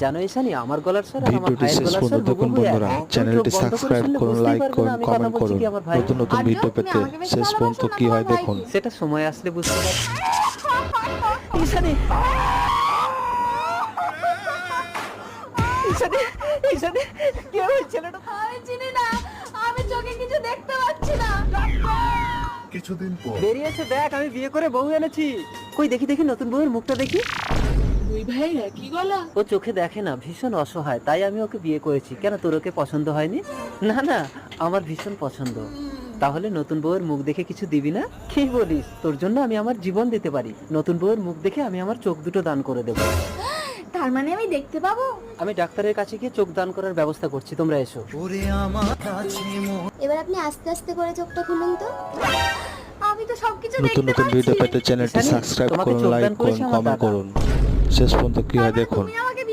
জানো ঈশানী, আমার গলার স্বর আর আমার ভিডিওটি ভাইয়ের শেষ গলার স্বর পর্যন্ত দেখুন হুবহু এক। বন্ধুরা, তুমি চোখ চ্যানেলটি বন্ধ করে সাবস্ক্রাইব শুনলে করুন, বুঝতেই লাইক পারবে না করুন, আমি কথা কমেন্ট বলছি করুন। কি আমার ভাই। নতুন নতুন আজব, ভিডিও তুমি পেতে আমাকে বেশি শেষ পর্যন্ত ভালোবাসো না কি তোমার হয় দেখুন। ভাইকে? সেটা সময় আসলে বুঝতে পারবে। ঈশানী, ঈশানী, ঈশানী, কি হয়েছে ছেলেটা? আমি চিনি না, আমি চোখে কিছু দেখতে পাচ্ছি না। কিছুদিন পর বেরিয়েছে দেখ, আমি বিয়ে করে বউ এনেছি। কই দেখি দেখি নতুন বউয়ের মুখটা দেখি। দুই ভাইয়ের একই গলা। ও চোখে দেখে না, ভীষণ অসহায়, তাই আমি ওকে বিয়ে করেছি। কেন, তোর ওকে পছন্দ হয়নি? না না, আমার ভীষণ পছন্দ। তাহলে নতুন বউয়ের মুখ দেখে কিছু দিবি না? কি বলিস, তোর জন্য আমি আমার জীবন দিতে পারি। নতুন বউয়ের মুখ দেখে আমি আমার চোখ দুটো দান করে দেবো। তার মানে আমি দেখতে পাবো? আমি ডাক্তারের কাছে গিয়ে চোখ দান করার ব্যবস্থা করছি, তোমরা এসো। এবার আপনি আস্তে আস্তে করে চোখটা খুলুন তো। আমি তো সবকিছু নতুন দেখতে নতুন পাচ্ছি। ভিডিও পেতে চ্যানেলটি ঈশানী, সাবস্ক্রাইব তোমাকে করুন, চোখ লাইক দান করেছে করুন, আমার কমেন্ট দাদা। করুন। শেষ পর্যন্ত কি হয় দেখুন। তুমি